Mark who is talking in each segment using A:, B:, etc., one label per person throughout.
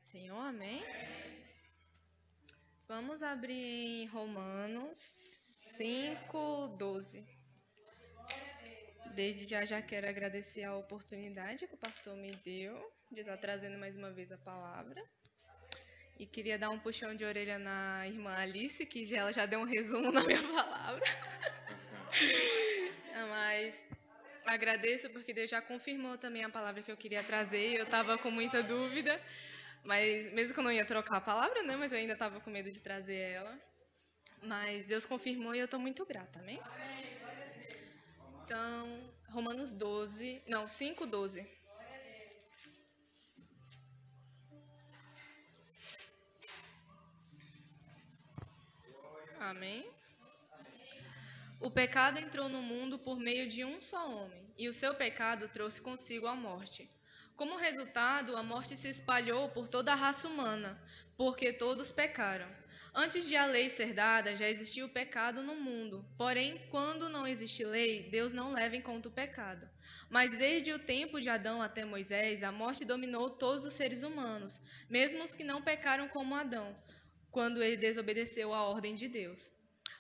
A: do Senhor, amém? Vamos abrir em Romanos 5:12. Desde já quero agradecer a oportunidade que o pastor me deu de estar trazendo mais uma vez a palavra. E queria dar um puxão de orelha na irmã Alice, que ela já deu um resumo na minha palavra. Mas agradeço porque Deus já confirmou também a palavra que eu queria trazer. Eu estava com muita dúvida, mas mesmo que eu não ia trocar a palavra, né? Mas eu ainda estava com medo de trazer ela. Mas Deus confirmou e eu estou muito grata, amém? Então, Romanos 5:12. Amém? O pecado entrou no mundo por meio de um só homem, e o seu pecado trouxe consigo a morte. Como resultado, a morte se espalhou por toda a raça humana, porque todos pecaram. Antes de a lei ser dada, já existia o pecado no mundo. Porém, quando não existe lei, Deus não leva em conta o pecado. Mas desde o tempo de Adão até Moisés, a morte dominou todos os seres humanos, mesmo os que não pecaram como Adão, quando ele desobedeceu à ordem de Deus.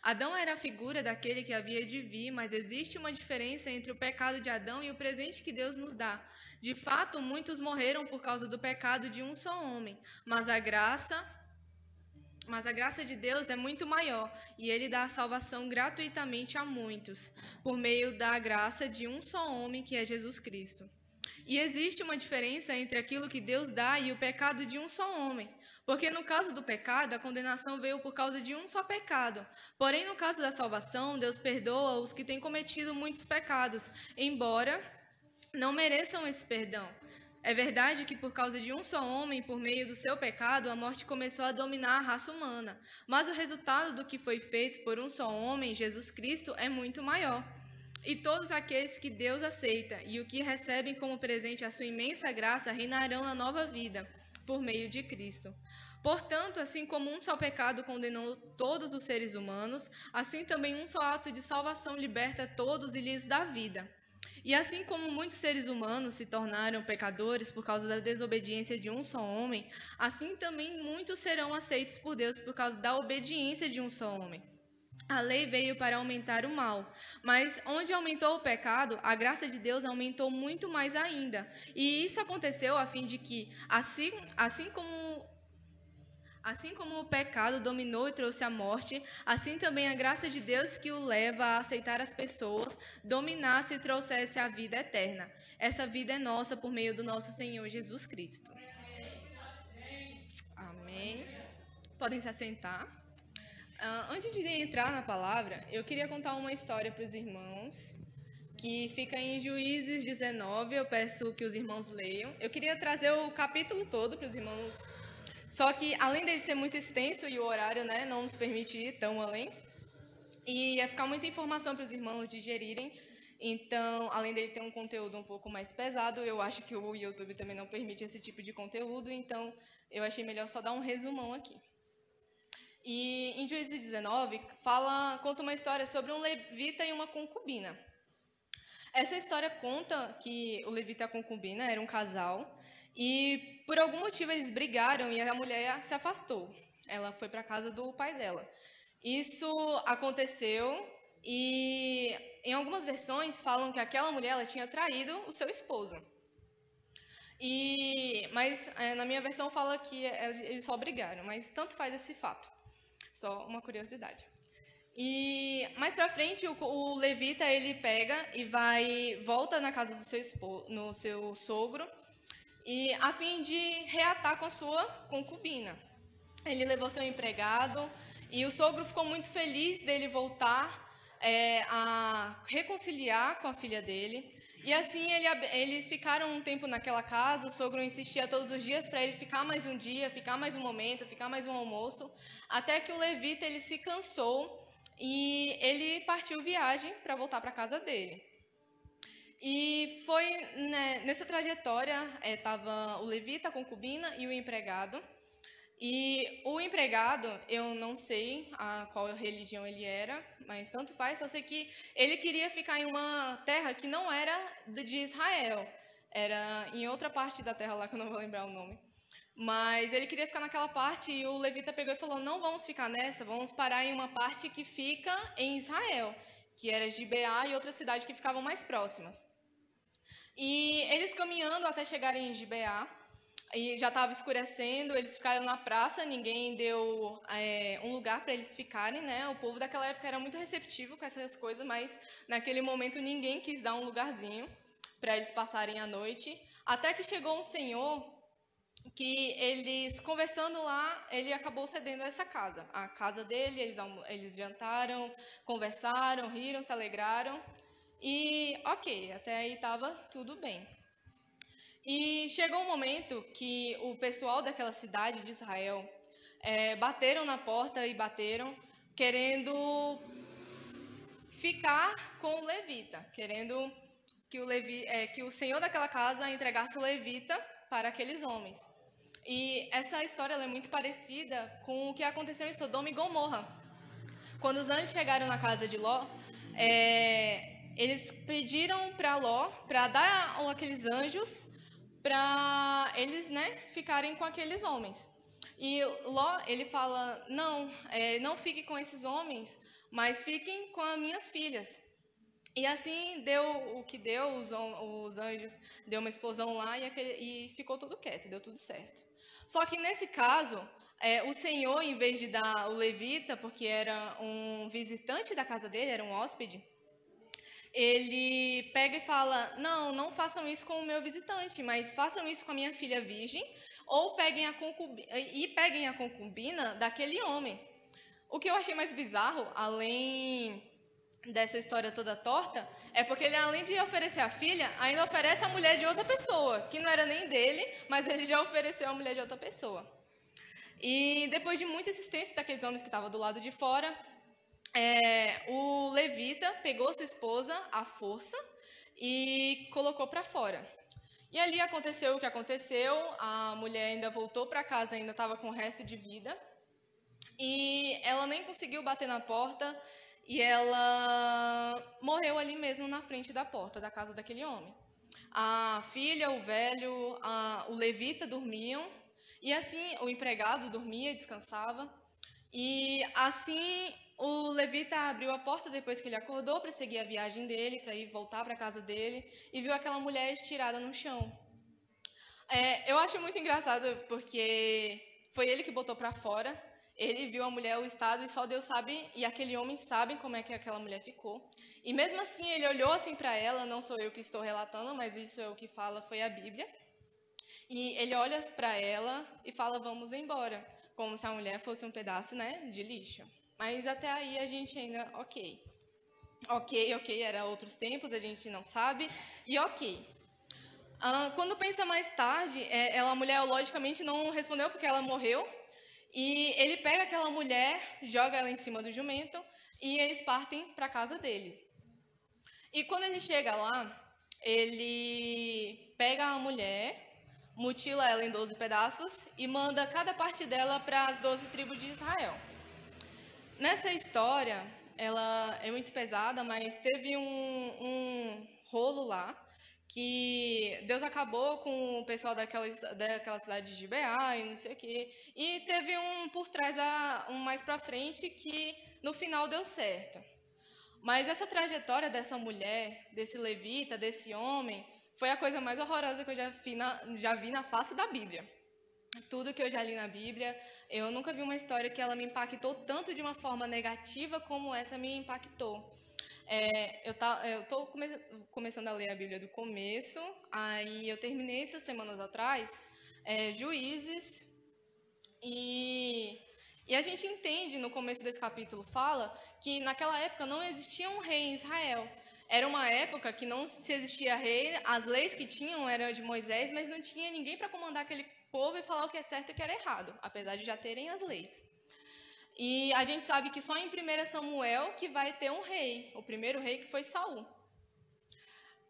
A: Adão era a figura daquele que havia de vir, mas existe uma diferença entre o pecado de Adão e o presente que Deus nos dá. De fato, muitos morreram por causa do pecado de um só homem, mas a graça de Deus é muito maior, e ele dá a salvação gratuitamente a muitos, por meio da graça de um só homem, que é Jesus Cristo. E existe uma diferença entre aquilo que Deus dá e o pecado de um só homem. Porque no caso do pecado, a condenação veio por causa de um só pecado. Porém, no caso da salvação, Deus perdoa os que têm cometido muitos pecados, embora não mereçam esse perdão. É verdade que por causa de um só homem, por meio do seu pecado, a morte começou a dominar a raça humana. Mas o resultado do que foi feito por um só homem, Jesus Cristo, é muito maior. E todos aqueles que Deus aceita e o que recebem como presente a sua imensa graça reinarão na nova vida, por meio de Cristo. Portanto, assim como um só pecado condenou todos os seres humanos, assim também um só ato de salvação liberta todos e lhes dá vida. E assim como muitos seres humanos se tornaram pecadores por causa da desobediência de um só homem, assim também muitos serão aceitos por Deus por causa da obediência de um só homem. A lei veio para aumentar o mal, mas onde aumentou o pecado, a graça de Deus aumentou muito mais ainda. E isso aconteceu a fim de que, assim como o pecado dominou e trouxe a morte, assim também a graça de Deus, que o leva a aceitar as pessoas, dominasse e trouxesse a vida eterna. Essa vida é nossa por meio do nosso Senhor Jesus Cristo. Amém. Podem se assentar. Antes de entrar na palavra, eu queria contar uma história para os irmãos, que fica em Juízes 19, eu peço que os irmãos leiam. Eu queria trazer o capítulo todo para os irmãos, só que além dele ser muito extenso e o horário, né, não nos permite ir tão além, e ia ficar muita informação para os irmãos digerirem, então, além dele ter um conteúdo um pouco mais pesado, eu acho que o YouTube também não permite esse tipo de conteúdo, então eu achei melhor só dar um resumão aqui. E em Juízes 19, conta uma história sobre um levita e uma concubina. Essa história conta que o levita e a concubina eram um casal e, por algum motivo, eles brigaram e a mulher se afastou. Ela foi para a casa do pai dela. Isso aconteceu e, em algumas versões, falam que aquela mulher ela tinha traído o seu esposo. Mas na minha versão fala que eles só brigaram, mas tanto faz esse fato. Só uma curiosidade. E mais pra frente, o levita ele pega e volta na casa do no seu sogro, e a fim de reatar com a sua concubina. Ele levou seu empregado e o sogro ficou muito feliz dele voltar a reconciliar com a filha dele. E assim eles ficaram um tempo naquela casa, o sogro insistia todos os dias para ele ficar mais um dia, ficar mais um momento, ficar mais um almoço, até que o levita ele se cansou e ele partiu viagem para voltar para a casa dele. E foi nessa trajetória, estava o levita, a concubina e o empregado. E o empregado, eu não sei qual religião ele era, mas tanto faz, só sei que ele queria ficar em uma terra que não era de Israel, era em outra parte da terra lá, que eu não vou lembrar o nome. Mas ele queria ficar naquela parte e o levita pegou e falou, não vamos ficar nessa, vamos parar em uma parte que fica em Israel, que era Gibeá e outra cidade que ficavam mais próximas. E eles caminhando até chegarem em Gibeá, e já estava escurecendo, eles ficaram na praça, ninguém deu um lugar para eles ficarem, né? O povo daquela época era muito receptivo com essas coisas, mas naquele momento ninguém quis dar um lugarzinho para eles passarem a noite, até que chegou um senhor que eles, conversando lá, ele acabou cedendo essa casa. A casa dele, eles jantaram, conversaram, riram, se alegraram, e ok, até aí estava tudo bem. E chegou um momento que o pessoal daquela cidade de Israel bateram na porta e bateram, querendo ficar com o levita, querendo que o senhor daquela casa entregasse o levita para aqueles homens. E essa história ela é muito parecida com o que aconteceu em Sodoma e Gomorra. Quando os anjos chegaram na casa de Ló, eles pediram para Ló para dar aqueles anjos para eles, né, ficarem com aqueles homens. E Ló, ele fala, não fique com esses homens, mas fiquem com as minhas filhas. E assim deu o que deu, os anjos, deu uma explosão lá e ficou tudo quieto, deu tudo certo. Só que nesse caso, o Senhor, em vez de dar o levita, porque era um visitante da casa dele, era um hóspede, ele pega e fala, não façam isso com o meu visitante, mas façam isso com a minha filha virgem, ou peguem a concubina daquele homem. O que eu achei mais bizarro, além dessa história toda torta, é porque ele, além de oferecer a filha, ainda oferece a mulher de outra pessoa, que não era nem dele, mas ele já ofereceu a mulher de outra pessoa. E depois de muita insistência daqueles homens que estavam do lado de fora, o levita pegou sua esposa à força e colocou para fora. E ali aconteceu o que aconteceu, a mulher ainda voltou para casa, ainda estava com o resto de vida, e ela nem conseguiu bater na porta, e ela morreu ali mesmo na frente da porta da casa daquele homem. A filha, o velho, o levita dormiam, e assim o empregado dormia, descansava, e assim o levita abriu a porta depois que ele acordou para seguir a viagem dele, para ir voltar para a casa dele, e viu aquela mulher estirada no chão. Eu acho muito engraçado porque foi ele que botou para fora, ele viu a mulher, o estado, e só Deus sabe, e aquele homem sabe como é que aquela mulher ficou. E mesmo assim, ele olhou assim para ela, não sou eu que estou relatando, mas isso é o que fala, foi a Bíblia. E ele olha para ela e fala, vamos embora, como se a mulher fosse um pedaço, né, de lixo. Mas até aí a gente ainda, ok, era outros tempos, a gente não sabe, e ok. Quando pensa mais tarde, a mulher logicamente não respondeu porque ela morreu, e ele pega aquela mulher, joga ela em cima do jumento, e eles partem para a casa dele. E quando ele chega lá, ele pega a mulher, mutila ela em 12 pedaços e manda cada parte dela para as 12 tribos de Israel. Nessa história, ela é muito pesada, mas teve um rolo lá, que Deus acabou com o pessoal daquela cidade de Gibeá e não sei o quê. E teve um por trás, um mais pra frente, que no final deu certo. Mas essa trajetória dessa mulher, desse levita, desse homem, foi a coisa mais horrorosa que eu já vi na face da Bíblia. Tudo que eu já li na Bíblia, eu nunca vi uma história que ela me impactou tanto de uma forma negativa como essa me impactou. Eu estou começando a ler a Bíblia do começo, aí eu terminei essas semanas atrás, Juízes, e a gente entende, no começo desse capítulo, fala que naquela época não existia um rei em Israel. Era uma época que não se existia rei, as leis que tinham eram de Moisés, mas não tinha ninguém para comandar aquele povo e falar o que é certo e o que era errado, apesar de já terem as leis. E a gente sabe que só em 1 Samuel que vai ter um rei, o primeiro rei que foi Saul.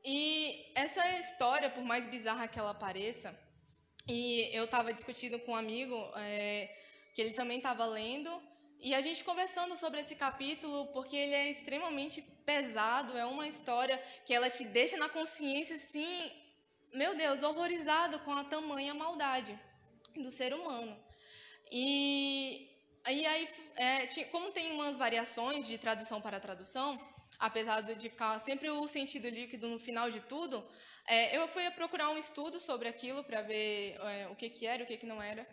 A: E essa história, por mais bizarra que ela pareça, e eu estava discutindo com um amigo, que ele também estava lendo, e a gente conversando sobre esse capítulo, porque ele é extremamente pesado, é uma história que ela te deixa na consciência, assim, meu Deus, horrorizado com a tamanha maldade. do ser humano. E aí, como tem umas variações de tradução para tradução, apesar de ficar sempre o sentido líquido no final de tudo, eu fui procurar um estudo sobre aquilo para ver o que era e o que não era.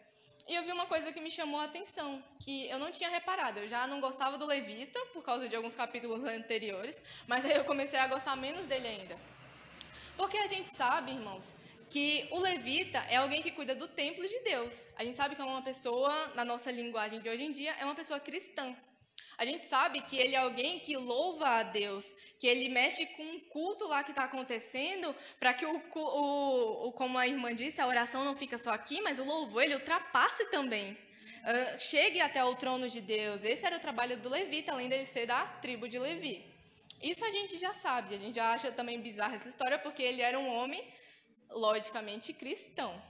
A: E eu vi uma coisa que me chamou a atenção, que eu não tinha reparado. Eu já não gostava do Levita, por causa de alguns capítulos anteriores, mas aí eu comecei a gostar menos dele ainda. Porque a gente sabe, irmãos, que o levita é alguém que cuida do templo de Deus. A gente sabe que é uma pessoa, na nossa linguagem de hoje em dia, é uma pessoa cristã. A gente sabe que ele é alguém que louva a Deus, que ele mexe com um culto lá que está acontecendo, para que, como a irmã disse, a oração não fica só aqui, mas o louvor ele ultrapasse também. Chegue até o trono de Deus. Esse era o trabalho do levita, além dele ser da tribo de Levi. Isso a gente já sabe, a gente já acha também bizarra essa história, porque ele era um homem, logicamente, cristão.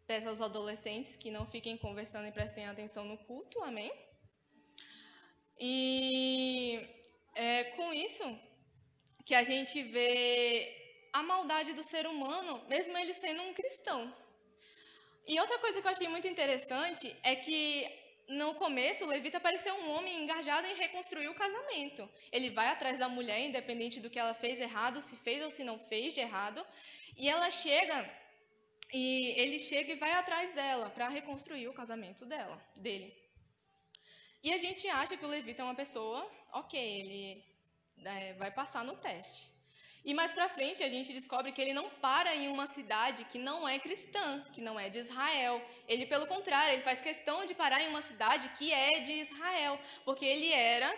A: Peço aos adolescentes que não fiquem conversando e prestem atenção no culto, amém? E é com isso que a gente vê a maldade do ser humano, mesmo ele sendo um cristão. E outra coisa que eu achei muito interessante é que, no começo, o levita pareceu um homem engajado em reconstruir o casamento. Ele vai atrás da mulher, independente do que ela fez errado, se fez ou se não fez de errado, e ele chega e vai atrás dela para reconstruir o casamento dele. E a gente acha que o levita é uma pessoa, ok, ele vai passar no teste. E mais para frente a gente descobre que ele não para em uma cidade que não é cristã, que não é de Israel. Ele, pelo contrário, ele faz questão de parar em uma cidade que é de Israel, porque ele era,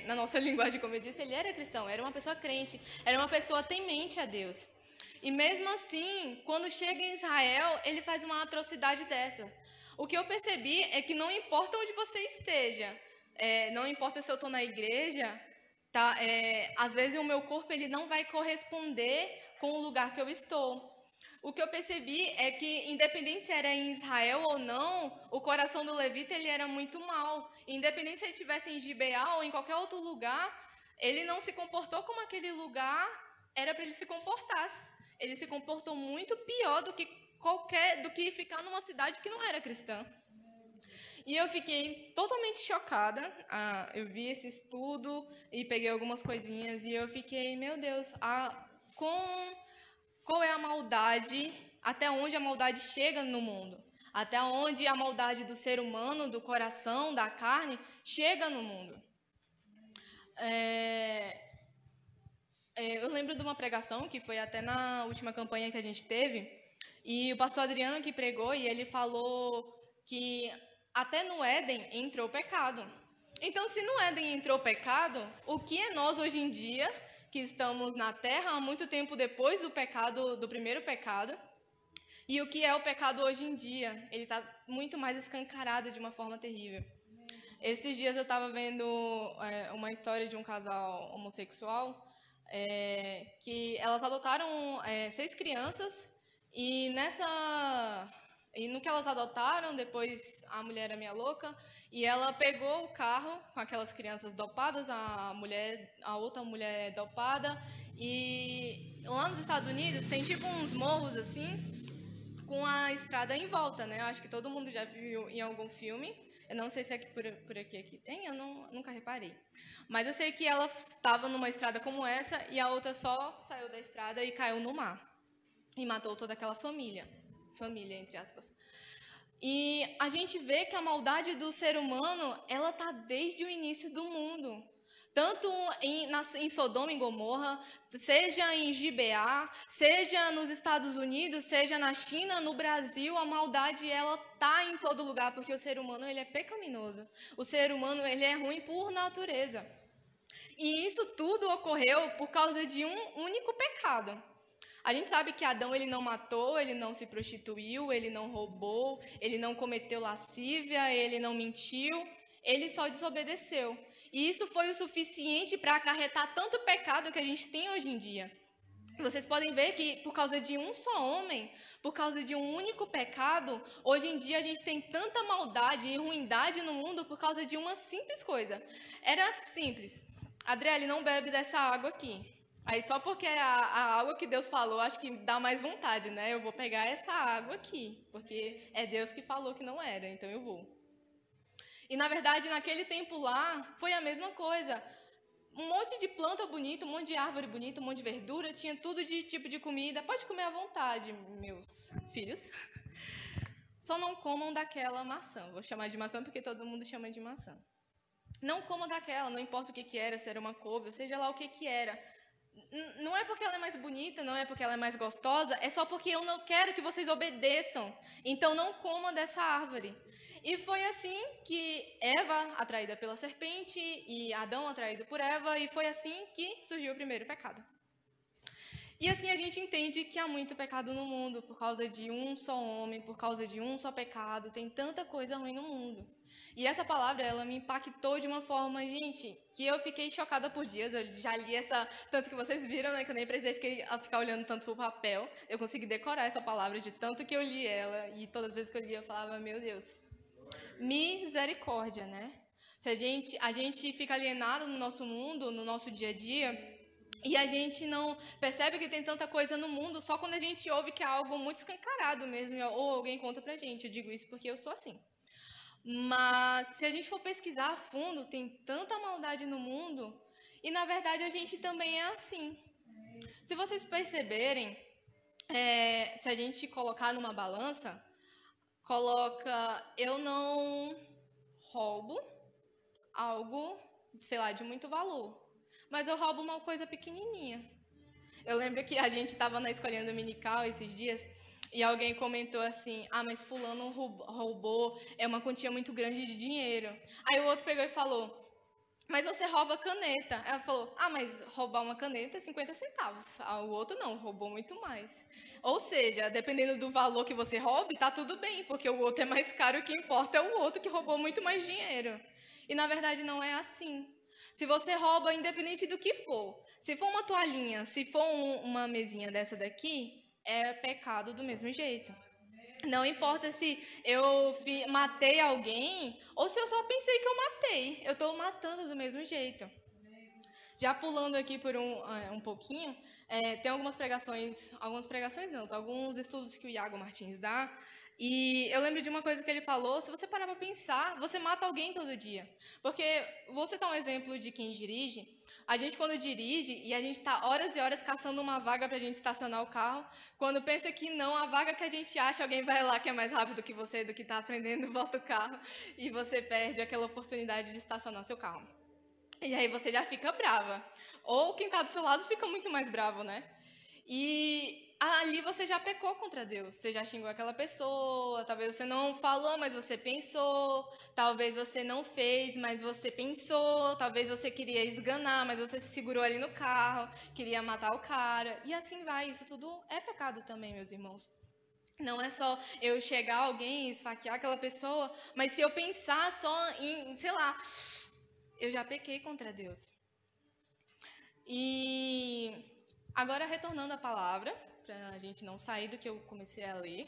A: na nossa linguagem, como eu disse, ele era cristão, era uma pessoa crente, era uma pessoa temente a Deus. E mesmo assim, quando chega em Israel, ele faz uma atrocidade dessa. O que eu percebi é que não importa onde você esteja, não importa se eu estou na igreja, tá? Às vezes o meu corpo ele não vai corresponder com o lugar que eu estou. O que eu percebi é que, independente se era em Israel ou não, o coração do levita ele era muito mau. Independente se ele estivesse em Gibeá ou em qualquer outro lugar, ele não se comportou como aquele lugar era para ele se comportar. Ele se comportou muito pior do que ficar numa cidade que não era cristã. E eu fiquei totalmente chocada. Eu vi esse estudo e peguei algumas coisinhas e eu fiquei, meu Deus, qual é a maldade, até onde a maldade chega no mundo? Até onde a maldade do ser humano, do coração, da carne, chega no mundo? Eu lembro de uma pregação que foi até na última campanha que a gente teve, e o pastor Adriano que pregou, e ele falou que até no Éden entrou o pecado. Então, se no Éden entrou o pecado, o que é nós hoje em dia, que estamos na Terra há muito tempo depois do primeiro pecado, e o que é o pecado hoje em dia? Ele está muito mais escancarado de uma forma terrível. Esses dias eu estava vendo uma história de um casal homossexual, que elas adotaram 6 crianças, e no que elas adotaram, depois a mulher era meia louca, e ela pegou o carro com aquelas crianças dopadas, a outra mulher dopada, e lá nos Estados Unidos tem tipo uns morros assim, com a estrada em volta, né? Eu acho que todo mundo já viu em algum filme. Eu não sei se aqui por aqui tem, eu nunca reparei. Mas eu sei que ela estava numa estrada como essa, e a outra só saiu da estrada e caiu no mar. E matou toda aquela família, entre aspas. E a gente vê que a maldade do ser humano, ela está desde o início do mundo. Tanto em Sodoma e Gomorra, seja em Gibeá, seja nos Estados Unidos, seja na China, no Brasil, a maldade ela está em todo lugar, porque o ser humano ele é pecaminoso. O ser humano ele é ruim por natureza. E isso tudo ocorreu por causa de um único pecado. A gente sabe que Adão ele não matou, ele não se prostituiu, ele não roubou, ele não cometeu lascívia, ele não mentiu, ele só desobedeceu. E isso foi o suficiente para acarretar tanto pecado que a gente tem hoje em dia. Vocês podem ver que por causa de um só homem, por causa de um único pecado, hoje em dia a gente tem tanta maldade e ruindade no mundo por causa de uma simples coisa. Era simples. Adriele, não bebe dessa água aqui. Aí só porque é a água que Deus falou, acho que dá mais vontade, né? Eu vou pegar essa água aqui, porque é Deus que falou que não era, então eu vou. E na verdade, naquele tempo lá, foi a mesma coisa. Um monte de planta bonita, um monte de árvore bonita, um monte de verdura, tinha tudo de tipo de comida. Pode comer à vontade, meus filhos. Só não comam daquela maçã. Vou chamar de maçã porque todo mundo chama de maçã. Não comam daquela, não importa o que era, se era uma couve, seja lá o que era. Não é porque ela é mais bonita, não é porque ela é mais gostosa, é só porque eu não quero que vocês obedeçam. Então não comam dessa árvore. E foi assim que Eva, atraída pela serpente, e Adão, atraído por Eva, e foi assim que surgiu o primeiro pecado. E assim a gente entende que há muito pecado no mundo, por causa de um só homem, por causa de um só pecado, tem tanta coisa ruim no mundo. E essa palavra, ela me impactou de uma forma, gente, que eu fiquei chocada por dias. Eu já li essa, tanto que vocês viram, né, que eu nem precisei ficar olhando tanto pro papel. Eu consegui decorar essa palavra de tanto que eu li ela, e todas as vezes que eu li eu falava, meu Deus, misericórdia, né? Se a gente fica alienado no nosso mundo, no nosso dia a dia, e a gente não percebe que tem tanta coisa no mundo só quando a gente ouve que é algo muito escancarado mesmo, ou alguém conta pra gente. Eu digo isso porque eu sou assim. Mas se a gente for pesquisar a fundo, tem tanta maldade no mundo, e na verdade a gente também é assim. Se vocês perceberem, se a gente colocar numa balança, coloca eu não roubo algo, sei lá, de muito valor, mas eu roubo uma coisa pequenininha. Eu lembro que a gente estava na escolinha dominical esses dias e alguém comentou assim, mas fulano roubou uma quantia muito grande de dinheiro. Aí o outro pegou e falou, mas você rouba caneta. Ela falou, mas roubar uma caneta é 50 centavos. O outro não, roubou muito mais. Ou seja, dependendo do valor que você roube, tá tudo bem, porque o outro é mais caro, o que importa é o outro que roubou muito mais dinheiro. E na verdade não é assim. Se você rouba, independente do que for, se for uma toalhinha, se for uma mesinha dessa daqui, é pecado do mesmo jeito. Não importa se eu matei alguém ou se eu só pensei que eu matei. Eu estou matando do mesmo jeito. Já pulando aqui por um pouquinho, tem alguns estudos que o Iago Martins dá. E eu lembro de uma coisa que ele falou, se você parar para pensar, você mata alguém todo dia. Porque, vou citar um exemplo de quem dirige. A gente, quando dirige, e a gente está horas e horas caçando uma vaga para a gente estacionar o carro, quando pensa que não, a vaga que a gente acha, alguém vai lá que é mais rápido que você, do que está aprendendo, volta o carro, e você perde aquela oportunidade de estacionar seu carro. E aí você já fica brava. Ou quem está do seu lado fica muito mais bravo, né? E ali você já pecou contra Deus. Você já xingou aquela pessoa. Talvez você não falou, mas você pensou. Talvez você não fez, mas você pensou. Talvez você queria esganar, mas você se segurou ali no carro. Queria matar o cara. E assim vai. Isso tudo é pecado também, meus irmãos. Não é só eu chegar a alguém e esfaquear aquela pessoa, mas se eu pensar só em, sei lá, eu já pequei contra Deus. E agora, retornando à palavra, para a gente não sair do que eu comecei a ler.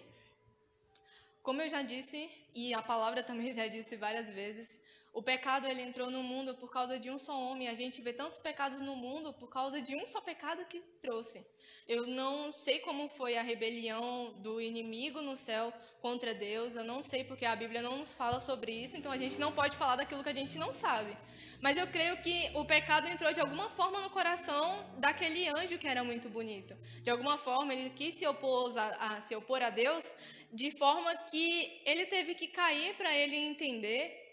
A: Como eu já disse, e a palavra também já disse várias vezes, o pecado ele entrou no mundo por causa de um só homem. A gente vê tantos pecados no mundo por causa de um só pecado que trouxe. Eu não sei como foi a rebelião do inimigo no céu contra Deus. Eu não sei porque a Bíblia não nos fala sobre isso. Então a gente não pode falar daquilo que a gente não sabe. Mas eu creio que o pecado entrou de alguma forma no coração daquele anjo que era muito bonito. De alguma forma ele quis se opor a Deus, de forma que ele teve que cair para ele entender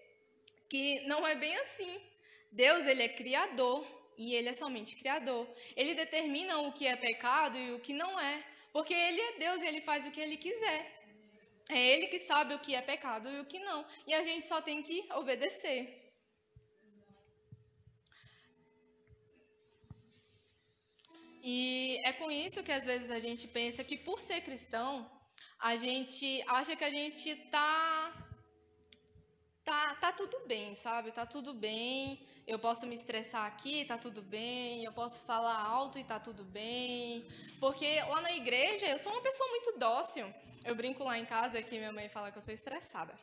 A: que não é bem assim. Deus, ele é criador e ele é somente criador. Ele determina o que é pecado e o que não é, porque ele é Deus e ele faz o que ele quiser. É ele que sabe o que é pecado e o que não. E a gente só tem que obedecer. E é com isso que às vezes a gente pensa que por ser cristão, a gente acha que a gente está tá tudo bem, sabe? Tá tudo bem. Eu posso me estressar aqui, tá tudo bem. Eu posso falar alto e tá tudo bem. Porque lá na igreja eu sou uma pessoa muito dócil. Eu brinco lá em casa que minha mãe fala que eu sou estressada.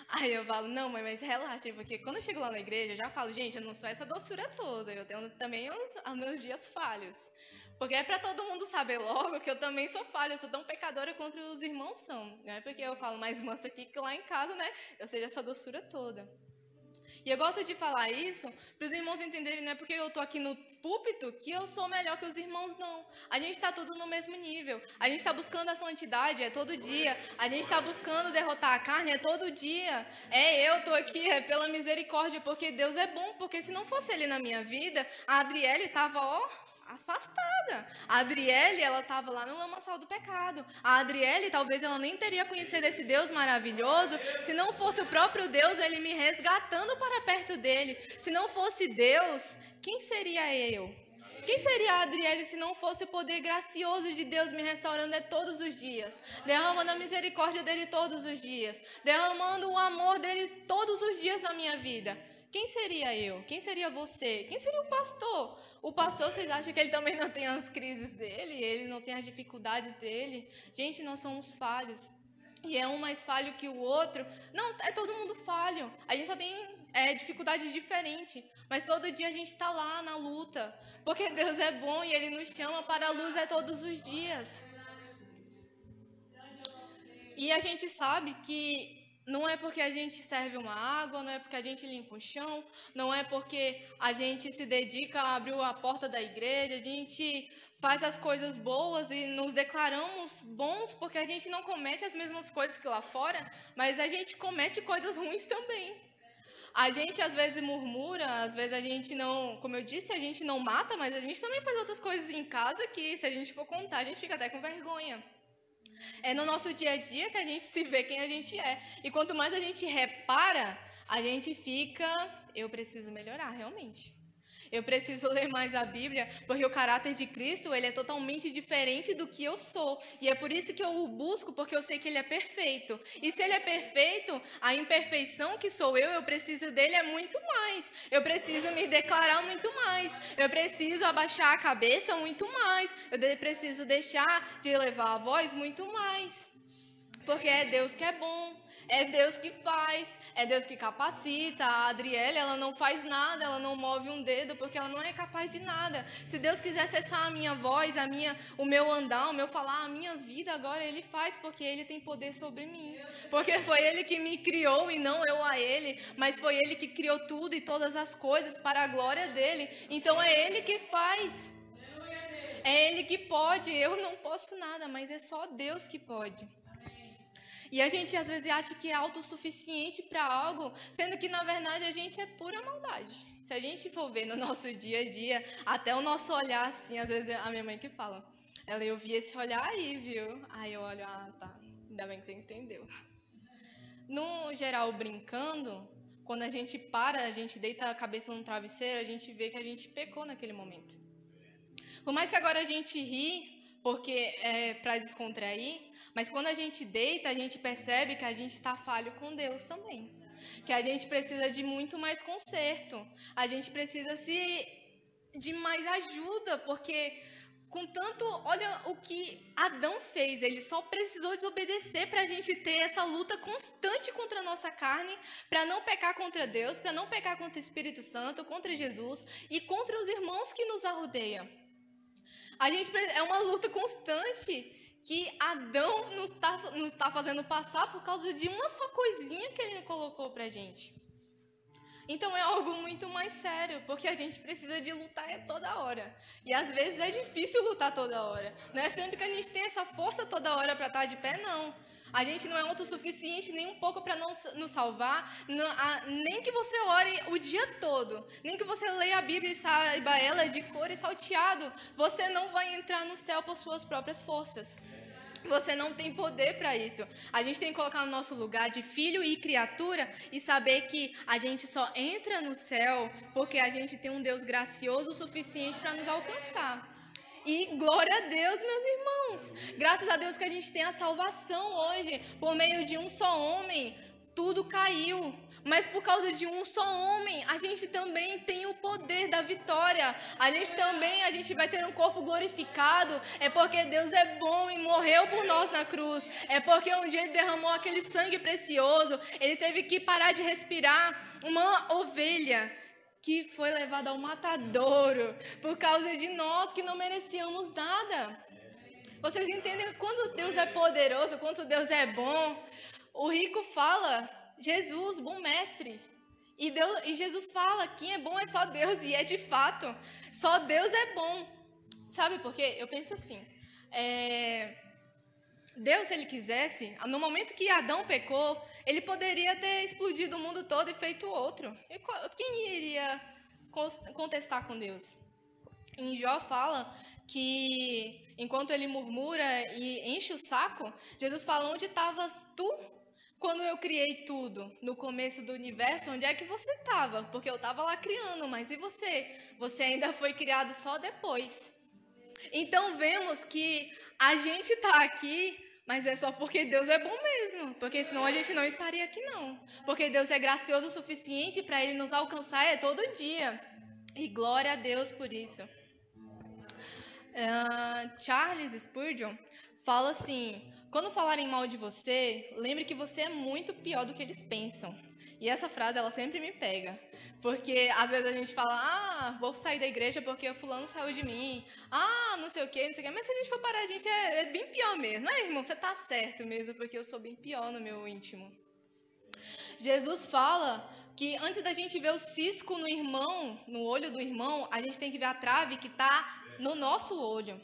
A: Aí eu falo, não, mãe, mas relaxa, porque quando eu chego lá na igreja, eu já falo, gente, eu não sou essa doçura toda, eu tenho também os meus dias falhos. Porque é para todo mundo saber logo que eu também sou falha, eu sou tão pecadora quanto os irmãos são. Não é porque eu falo mais mansa aqui que lá em casa, né, eu seja essa doçura toda. E eu gosto de falar isso para os irmãos entenderem, não é porque eu estou aqui no púlpito que eu sou melhor que os irmãos, não. A gente está tudo no mesmo nível. A gente está buscando a santidade, é todo dia. A gente está buscando derrotar a carne, é todo dia. Eu estou aqui pela misericórdia, porque Deus é bom. Porque se não fosse Ele na minha vida, a Adriele estava, afastada. A Adriele, ela estava lá no lamaçal do pecado. A Adriele, talvez ela nem teria conhecido esse Deus maravilhoso se não fosse o próprio Deus, Ele me resgatando para perto dEle. Se não fosse Deus, quem seria eu? Quem seria a Adriele se não fosse o poder gracioso de Deus me restaurando todos os dias, derramando a misericórdia dEle todos os dias, derramando o amor dEle todos os dias na minha vida? Quem seria eu? Quem seria você? Quem seria o pastor? O pastor, vocês acham que ele também não tem as crises dele? Ele não tem as dificuldades dele? Gente, nós somos falhos. E é um mais falho que o outro. Não, é todo mundo falho. A gente só tem dificuldades diferentes. Mas todo dia a gente está lá na luta. Porque Deus é bom e Ele nos chama para a luz todos os dias. E a gente sabe que não é porque a gente serve uma água, não é porque a gente limpa o chão, não é porque a gente se dedica a abrir a porta da igreja, a gente faz as coisas boas e nos declaramos bons porque a gente não comete as mesmas coisas que lá fora, mas a gente comete coisas ruins também. A gente às vezes murmura, às vezes a gente não, como eu disse, a gente não mata, mas a gente também faz outras coisas em casa que, se a gente for contar, a gente fica até com vergonha. É no nosso dia a dia que a gente se vê quem a gente é. E quanto mais a gente repara, a gente fica, eu preciso melhorar, realmente. Eu preciso ler mais a Bíblia, porque o caráter de Cristo, ele é totalmente diferente do que eu sou. E é por isso que eu o busco, porque eu sei que ele é perfeito. E se ele é perfeito, a imperfeição que sou eu preciso dele é muito mais. Eu preciso me declarar muito mais. Eu preciso abaixar a cabeça muito mais. Eu preciso deixar de elevar a voz muito mais. Porque é Deus que é bom. É Deus que faz, é Deus que capacita. A Adriele, ela não faz nada, ela não move um dedo, porque ela não é capaz de nada. Se Deus quiser cessar a minha voz, o meu andar, o meu falar, a minha vida, agora Ele faz, porque Ele tem poder sobre mim. Porque foi Ele que me criou e não eu a Ele, mas foi Ele que criou tudo e todas as coisas para a glória dEle. Então é Ele que faz. É Ele que pode, eu não posso nada, mas é só Deus que pode. E a gente às vezes acha que é autossuficiente para algo, sendo que na verdade a gente é pura maldade. Se a gente for ver no nosso dia a dia, até o nosso olhar assim, às vezes a minha mãe que fala, eu vi esse olhar aí, viu? Aí eu olho, tá, ainda bem que você entendeu. No geral, brincando, quando a gente para, a gente deita a cabeça no travesseiro, a gente vê que a gente pecou naquele momento. Por mais que agora a gente ri, porque é para descontrair, mas quando a gente deita, a gente percebe que a gente está falho com Deus também. Que a gente precisa de muito mais conserto. A gente precisa de mais ajuda, porque com tanto, olha o que Adão fez, ele só precisou desobedecer para a gente ter essa luta constante contra a nossa carne, para não pecar contra Deus, para não pecar contra o Espírito Santo, contra Jesus e contra os irmãos que nos rodeiam. É uma luta constante que Adão nos está fazendo passar por causa de uma só coisinha que ele colocou para a gente. Então é algo muito mais sério, porque a gente precisa de lutar toda hora. E às vezes é difícil lutar toda hora. Não é sempre que a gente tem essa força toda hora para estar de pé, não. A gente não é autossuficiente nem um pouco para não nos salvar, nem que você ore o dia todo, nem que você leia a Bíblia e saiba ela de cor e salteado, você não vai entrar no céu por suas próprias forças. Você não tem poder para isso. A gente tem que colocar no nosso lugar de filho e criatura e saber que a gente só entra no céu porque a gente tem um Deus gracioso o suficiente para nos alcançar. E glória a Deus, meus irmãos. Graças a Deus que a gente tem a salvação hoje por meio de um só homem. Tudo caiu, Mas por causa de um só homem, a gente também tem o poder da vitória. A gente vai ter um corpo glorificado. É porque Deus é bom e morreu por nós na cruz. É porque um dia Ele derramou aquele sangue precioso. Ele teve que parar de respirar. Uma ovelha que foi levada ao matadouro por causa de nós que não merecíamos nada. Vocês entendem quando Deus é poderoso, quanto Deus é bom? O rico fala, Jesus, bom mestre. E Jesus fala, quem é bom é só Deus. E é de fato, só Deus é bom. Sabe por quê? Eu penso assim, Deus, se Ele quisesse, no momento que Adão pecou, Ele poderia ter explodido o mundo todo e feito outro. E quem iria contestar com Deus? Em Jó fala que enquanto ele murmura e enche o saco, Jesus fala, onde estavas tu quando eu criei tudo? No começo do universo, onde é que você estava? Porque eu estava lá criando, mas e você? Você ainda foi criado só depois. Então vemos que a gente está aqui, mas é só porque Deus é bom mesmo. Porque senão a gente não estaria aqui não. Porque Deus é gracioso o suficiente para Ele nos alcançar todo dia. E glória a Deus por isso. Charles Spurgeon fala assim, quando falarem mal de você, lembre que você é muito pior do que eles pensam. E essa frase, ela sempre me pega. Porque às vezes a gente fala, vou sair da igreja porque o fulano saiu de mim. Não sei o quê. Mas se a gente for parar, a gente é bem pior mesmo. Irmão, você tá certo mesmo, porque eu sou bem pior no meu íntimo. Jesus fala que antes da gente ver o cisco no olho do irmão, a gente tem que ver a trave que está no nosso olho.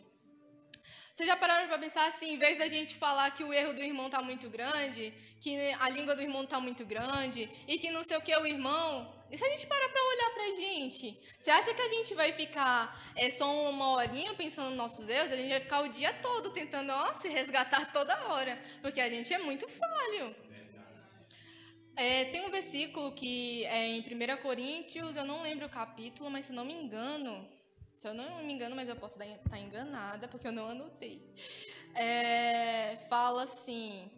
A: Vocês já pararam para pensar assim, em vez da gente falar que o erro do irmão está muito grande, que a língua do irmão está muito grande, e que não sei o que o irmão... E se a gente parar para olhar para a gente? Você acha que a gente vai ficar só uma horinha pensando nos nossos erros? A gente vai ficar o dia todo tentando se resgatar toda hora, porque a gente é muito falho. Tem um versículo que é em 1 Coríntios, eu não lembro o capítulo, mas se eu não me engano, mas eu posso estar enganada, porque eu não anotei. Fala assim,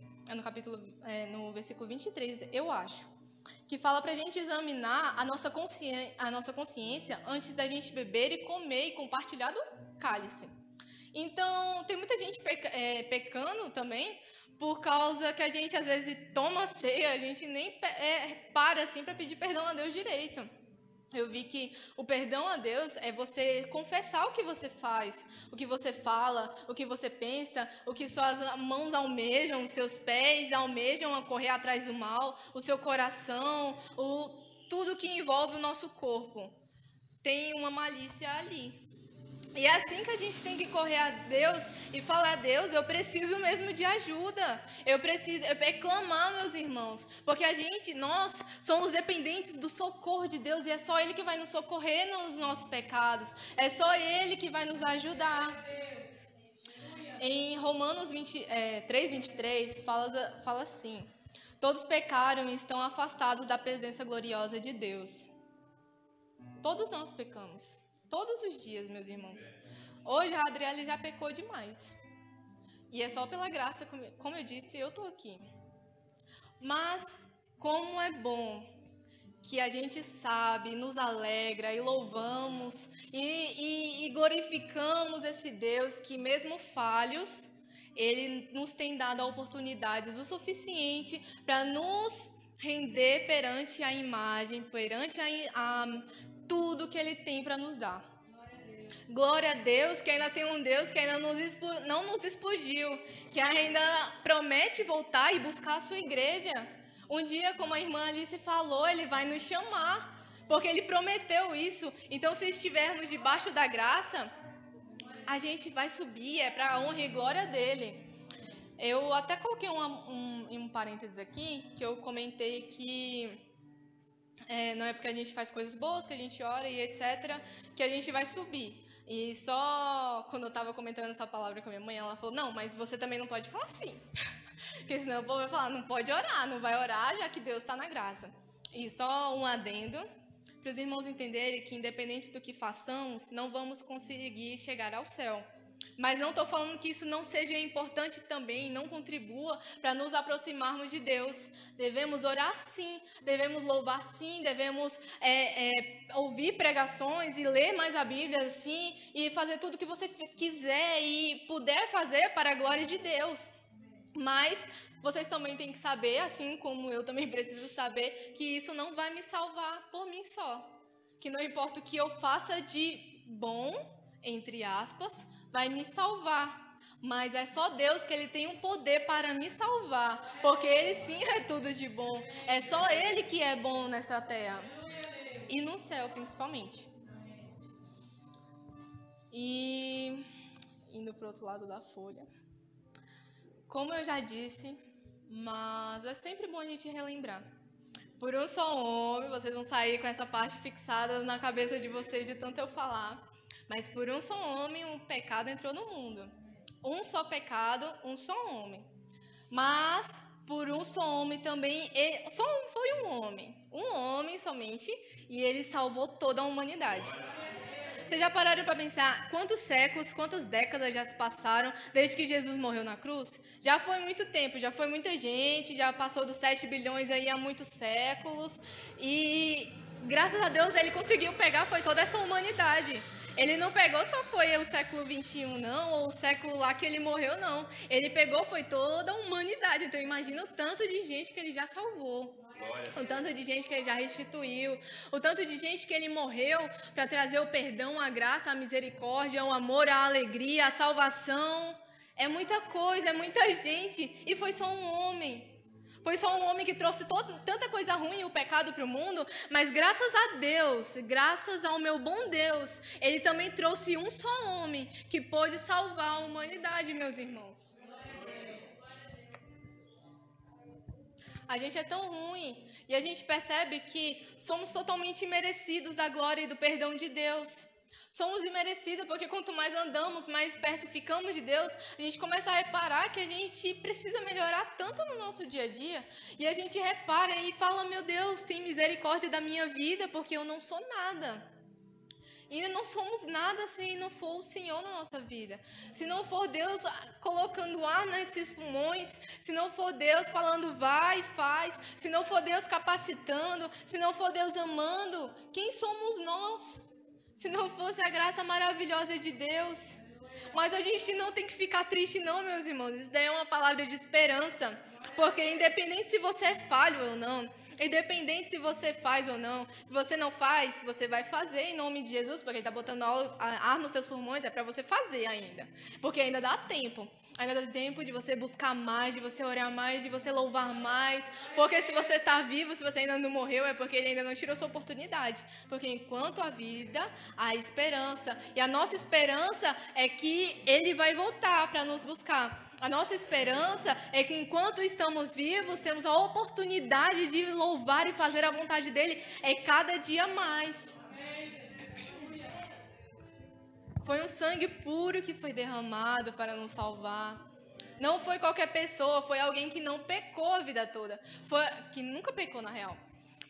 A: no versículo 23, eu acho, que fala para a gente examinar a nossa consciência antes da gente beber e comer e compartilhar do cálice. Então, tem muita gente pecando também, por causa que a gente, às vezes, toma ceia, a gente nem para assim para pedir perdão a Deus direito. Eu vi que o perdão a Deus é você confessar o que você faz, o que você fala, o que você pensa, o que suas mãos almejam, os seus pés almejam a correr atrás do mal, o seu coração, tudo que envolve o nosso corpo. Tem uma malícia ali. E é assim que a gente tem que correr a Deus e falar, Deus, eu preciso mesmo de ajuda. Eu preciso clamar, meus irmãos. Porque nós somos dependentes do socorro de Deus e é só Ele que vai nos socorrer nos nossos pecados. É só Ele que vai nos ajudar. Em Romanos 3:23, fala assim, todos pecaram e estão afastados da presença gloriosa de Deus. Todos nós pecamos. Todos os dias, meus irmãos. Hoje a Adriele já pecou demais. E é só pela graça, como eu disse, eu estou aqui. Mas como é bom que a gente sabe, nos alegra e louvamos e glorificamos esse Deus que mesmo falhos, Ele nos tem dado oportunidades o suficiente para nos render perante a imagem, perante a tudo que Ele tem para nos dar. Glória a Deus, que ainda tem um Deus que ainda não nos explodiu, que ainda promete voltar e buscar a sua igreja. Um dia, como a irmã Alice falou, Ele vai nos chamar, porque Ele prometeu isso. Então, se estivermos debaixo da graça, a gente vai subir, é para a honra e glória dEle. Eu até coloquei um parênteses aqui, que eu comentei que não é porque a gente faz coisas boas, que a gente ora e etc., que a gente vai subir. E só quando eu estava comentando essa palavra com a minha mãe, ela falou, não, mas você também não pode falar assim. Porque senão o povo vai falar, não pode orar, não vai orar, já que Deus está na graça. E só um adendo, para os irmãos entenderem que independente do que façamos, não vamos conseguir chegar ao céu. Mas não estou falando que isso não seja importante também, não contribua para nos aproximarmos de Deus. Devemos orar sim, devemos louvar sim, devemos ouvir pregações e ler mais a Bíblia sim, e fazer tudo o que você quiser e puder fazer para a glória de Deus. Mas vocês também têm que saber, assim como eu também preciso saber, que isso não vai me salvar por mim só. Que não importa o que eu faça de bom, entre aspas, vai me salvar. Mas é só Deus que Ele tem um poder para me salvar. Porque Ele sim é tudo de bom. É só Ele que é bom nessa terra. E no céu, principalmente. E indo para o outro lado da folha. Como eu já disse, mas é sempre bom a gente relembrar. Por um só homem, vocês vão sair com essa parte fixada na cabeça de vocês de tanto eu falar. Mas por um só homem, o pecado entrou no mundo. Um só pecado, um só homem. Mas por um só homem também, só foi um homem somente, e ele salvou toda a humanidade. Vocês já pararam para pensar quantos séculos, quantas décadas já se passaram desde que Jesus morreu na cruz? Já foi muito tempo, já foi muita gente, já passou dos 7 bilhões aí há muitos séculos. E graças a Deus ele conseguiu pegar, foi toda essa humanidade. Ele não pegou só foi o século 21, não, ou o século lá que ele morreu, não. Ele pegou, foi toda a humanidade. Então imagina o tanto de gente que ele já salvou. O tanto de gente que ele já restituiu, o tanto de gente que ele morreu para trazer o perdão, a graça, a misericórdia, o amor, a alegria, a salvação. É muita coisa, é muita gente. E foi só um homem. Foi só um homem que trouxe tanta coisa ruim e o pecado para o mundo, mas graças a Deus, graças ao meu bom Deus, Ele também trouxe um só homem que pôde salvar a humanidade, meus irmãos. A gente é tão ruim e a gente percebe que somos totalmente imerecidos da glória e do perdão de Deus. Somos imerecidos porque quanto mais andamos, mais perto ficamos de Deus, a gente começa a reparar que a gente precisa melhorar tanto no nosso dia a dia. E a gente repara e fala, meu Deus, tem misericórdia da minha vida porque eu não sou nada. E não somos nada se não for o Senhor na nossa vida. Se não for Deus colocando ar nesses pulmões, se não for Deus falando vai, faz, se não for Deus capacitando, se não for Deus amando, quem somos nós? Se não fosse a graça maravilhosa de Deus. Mas a gente não tem que ficar triste não, meus irmãos. Isso daí é uma palavra de esperança. Porque independente se você é falho ou não, independente se você faz ou não, se você não faz, você vai fazer em nome de Jesus, porque Ele está botando ar nos seus pulmões, é para você fazer ainda. Porque ainda dá tempo. Ainda dá tempo de você buscar mais, de você orar mais, de você louvar mais. Porque se você está vivo, se você ainda não morreu, é porque Ele ainda não tirou sua oportunidade. Porque enquanto há vida, há esperança. E a nossa esperança é que Ele vai voltar para nos buscar. A nossa esperança é que enquanto estamos vivos, temos a oportunidade de louvar e fazer a vontade dEle cada dia mais. Foi um sangue puro que foi derramado para nos salvar. Não foi qualquer pessoa, foi alguém que não pecou a vida toda. Que nunca pecou, na real.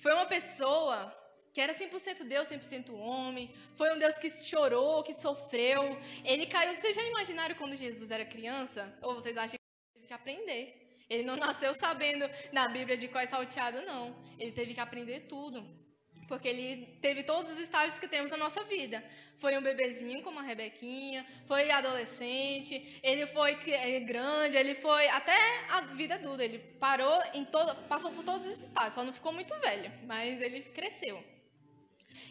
A: Foi uma pessoa que era 100% Deus, 100% homem. Foi um Deus que chorou, que sofreu. Ele caiu. Vocês já imaginaram quando Jesus era criança? Ou vocês acham que ele teve que aprender? Ele não nasceu sabendo na Bíblia de qual é salteado, não. Ele teve que aprender tudo. Porque ele teve todos os estágios que temos na nossa vida. Foi um bebezinho como a Rebequinha, foi adolescente, ele foi grande, ele foi até a vida adulta. Ele passou por todos os estágios, só não ficou muito velho, mas ele cresceu.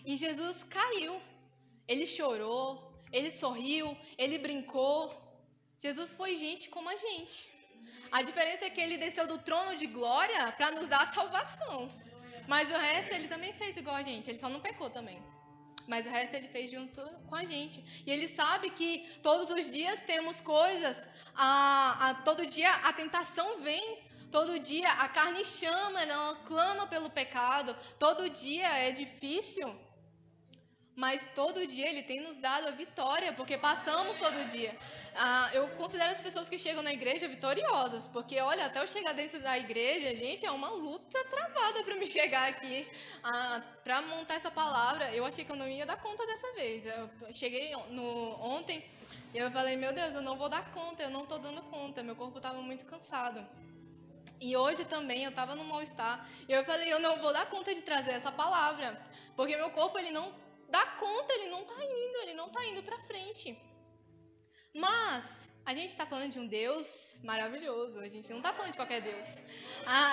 A: E Jesus caiu, ele chorou, ele sorriu, ele brincou. Jesus foi gente como a gente. A diferença é que ele desceu do trono de glória para nos dar a salvação. Mas o resto ele também fez igual a gente, ele só não pecou também. Mas o resto ele fez junto com a gente. E ele sabe que todos os dias temos coisas, todo dia a tentação vem, todo dia a carne chama, ela clama pelo pecado, todo dia é difícil. mas todo dia Ele tem nos dado a vitória, porque passamos todo dia. Eu considero as pessoas que chegam na igreja vitoriosas, porque, olha, até eu chegar dentro da igreja, gente, é uma luta travada para me chegar aqui, para montar essa palavra. Eu achei que eu não ia dar conta dessa vez. Eu cheguei ontem e eu falei, meu Deus, eu não vou dar conta, eu não estou dando conta, meu corpo estava muito cansado. E hoje também eu estava no mal-estar e eu falei, eu não vou dar conta de trazer essa palavra, porque meu corpo ele não dá conta, ele não está indo para frente. Mas a gente está falando de um Deus maravilhoso, a gente não está falando de qualquer Deus.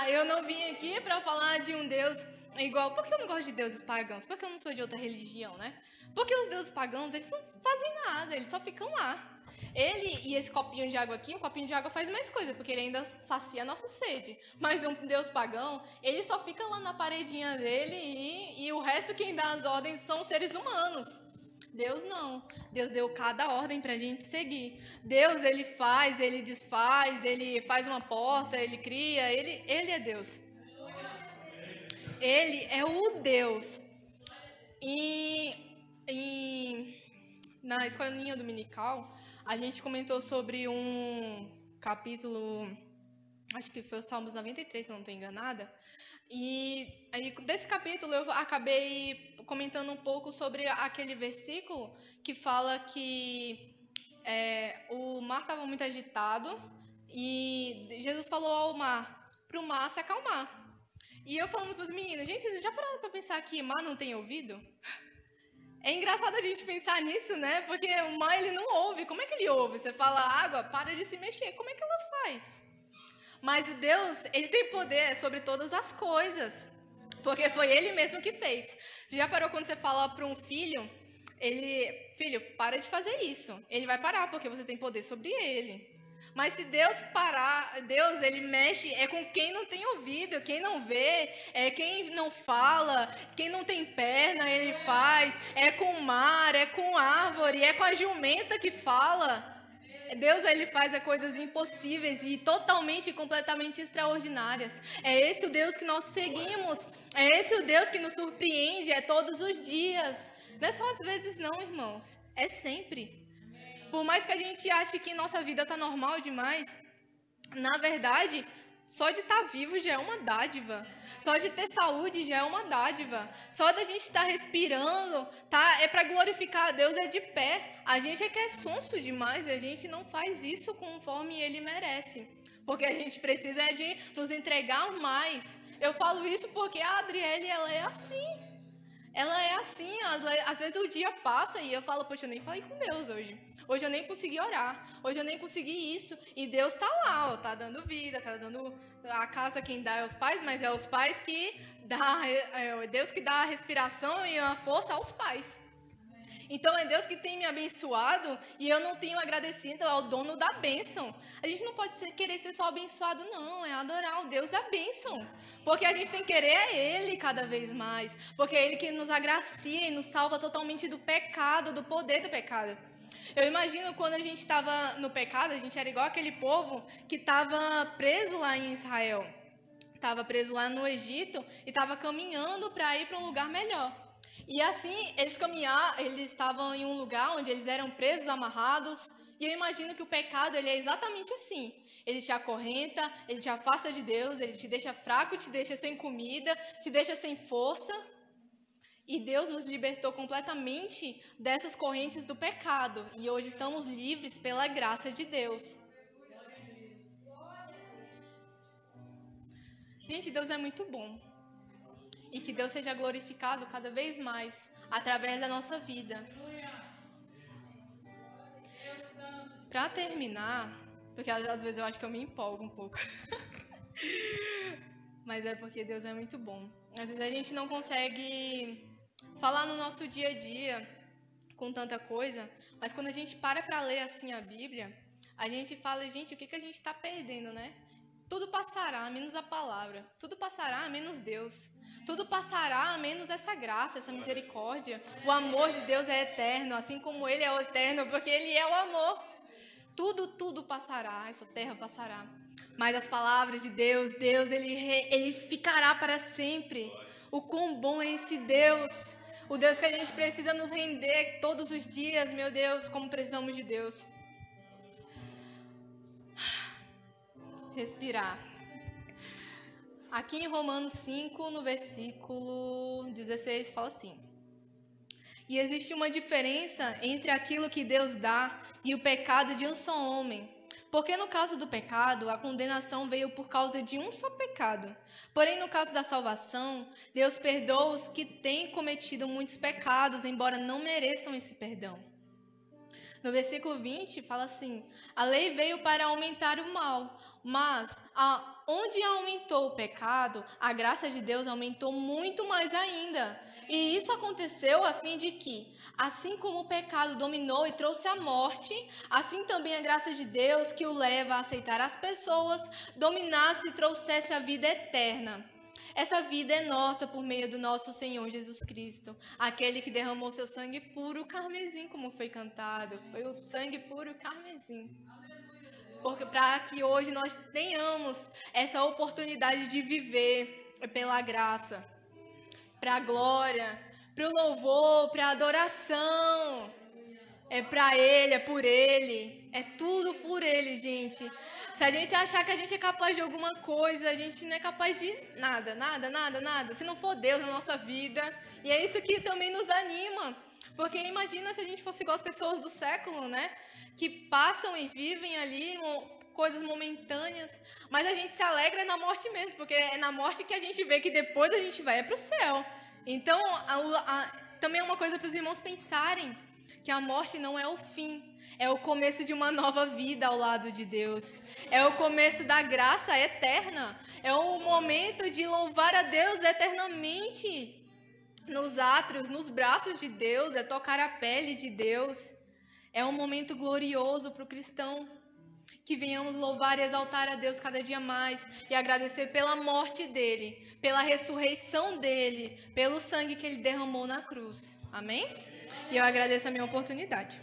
A: Eu não vim aqui para falar de um Deus igual, porque eu não gosto de deuses pagãos, porque eu não sou de outra religião, né? Porque os deuses pagãos, eles não fazem nada, eles só ficam lá. Ele e esse copinho de água aqui, o copinho de água faz mais coisa, porque ele ainda sacia a nossa sede. Mas um Deus pagão, ele só fica lá na paredinha dele e o resto quem dá as ordens são os seres humanos. Deus não. Deus deu cada ordem para a gente seguir. Deus, ele faz, ele desfaz, ele faz uma porta, ele cria, ele é Deus. Ele é o Deus. Na escolinha dominical, a gente comentou sobre um capítulo, acho que foi o Salmos 93, se eu não estou enganada. E aí, desse capítulo eu acabei comentando um pouco sobre aquele versículo que fala que o mar estava muito agitado e Jesus falou ao mar, para o mar se acalmar. E eu falando para os meninos, gente, vocês já pararam para pensar que mar não tem ouvido? É engraçado a gente pensar nisso, né? Porque o mar, ele não ouve. Como é que ele ouve? Você fala, água, para de se mexer. Como é que ela faz? Mas Deus, ele tem poder sobre todas as coisas. Porque foi ele mesmo que fez. Você já parou quando você fala para um filho, filho, para de fazer isso. Ele vai parar, porque você tem poder sobre ele. Mas se Deus parar, Deus, ele mexe, é com quem não tem ouvido, quem não vê, é quem não fala, quem não tem perna, ele faz, é com o mar, é com árvore, é com a jumenta que fala. Deus, ele faz coisas impossíveis e totalmente e completamente extraordinárias. É esse o Deus que nós seguimos, é esse o Deus que nos surpreende, é todos os dias. Não é só às vezes não, irmãos, é sempre. Por mais que a gente ache que nossa vida está normal demais, na verdade, só de estar vivo já é uma dádiva. Só de ter saúde já é uma dádiva. Só da gente estar respirando, é para glorificar a Deus, é de pé. A gente é que é sonso demais e a gente não faz isso conforme Ele merece. Porque a gente precisa de nos entregar mais. Eu falo isso porque a Adriele, ela é assim. Ela é assim, às vezes o dia passa e eu falo, poxa, eu nem falei com Deus hoje. Hoje eu nem consegui orar, hoje eu nem consegui isso. E Deus tá lá, ó, tá dando vida, tá dando a casa, quem dá é os pais, mas é os pais que dá, é Deus que dá a respiração e a força aos pais. Então é Deus que tem me abençoado e eu não tenho agradecido ao dono da bênção. A gente não pode querer ser só abençoado, não, é adorar o Deus da bênção. Porque a gente tem que querer Ele cada vez mais, porque é Ele que nos agracia e nos salva totalmente do pecado, do poder do pecado. Eu imagino quando a gente estava no pecado, a gente era igual aquele povo que estava preso lá em Israel. Estava preso lá no Egito e estava caminhando para ir para um lugar melhor. E assim, eles estavam em um lugar onde eles eram presos, amarrados. E eu imagino que o pecado, ele é exatamente assim. Ele te acorrenta, ele te afasta de Deus, ele te deixa fraco, te deixa sem comida, te deixa sem força. E Deus nos libertou completamente dessas correntes do pecado. E hoje estamos livres pela graça de Deus. Gente, Deus é muito bom. E que Deus seja glorificado cada vez mais através da nossa vida. Para terminar, porque às vezes eu acho que eu me empolgo um pouco. Mas é porque Deus é muito bom. Às vezes a gente não consegue falar no nosso dia a dia com tanta coisa, mas quando a gente para ler assim a Bíblia, a gente fala, gente, o que a gente está perdendo, né? Tudo passará, menos a palavra. Tudo passará, menos Deus. Tudo passará, menos essa graça, essa misericórdia. O amor de Deus é eterno, assim como Ele é o eterno, porque Ele é o amor. Tudo passará, essa terra passará. Mas as palavras de Deus, ele ficará para sempre. O quão bom é esse Deus. O Deus que a gente precisa nos render todos os dias, meu Deus, como precisamos de Deus. Respirar. Aqui em Romanos 5, no versículo 16, fala assim: e existe uma diferença entre aquilo que Deus dá e o pecado de um só homem. Porque no caso do pecado, a condenação veio por causa de um só pecado. Porém, no caso da salvação, Deus perdoa os que têm cometido muitos pecados, embora não mereçam esse perdão. No versículo 20, fala assim: a lei veio para aumentar o mal, mas onde aumentou o pecado, a graça de Deus aumentou muito mais ainda. E isso aconteceu a fim de que, assim como o pecado dominou e trouxe a morte, assim também a graça de Deus, que o leva a aceitar as pessoas, dominasse e trouxesse a vida eterna. Essa vida é nossa por meio do nosso Senhor Jesus Cristo, aquele que derramou seu sangue puro carmesim, como foi cantado. Foi o sangue puro carmesim. Porque para que hoje nós tenhamos essa oportunidade de viver pela graça, para a glória, para o louvor, para a adoração. É para Ele, é por Ele, é tudo por Ele, gente. Se a gente achar que a gente é capaz de alguma coisa, a gente não é capaz de nada, nada, nada, nada. Se não for Deus na nossa vida. E é isso que também nos anima. Porque imagina se a gente fosse igual as pessoas do século, né? Que passam e vivem ali coisas momentâneas. Mas a gente se alegra na morte mesmo, porque é na morte que a gente vê que depois a gente vai para o céu. Então, também é uma coisa para os irmãos pensarem, que a morte não é o fim, é o começo de uma nova vida ao lado de Deus. É o começo da graça eterna. É o momento de louvar a Deus eternamente nos átrios, nos braços de Deus. É tocar a pele de Deus. É um momento glorioso para o cristão. Que venhamos louvar e exaltar a Deus cada dia mais e agradecer pela morte dele, pela ressurreição dele, pelo sangue que ele derramou na cruz. Amém? E eu agradeço a minha oportunidade.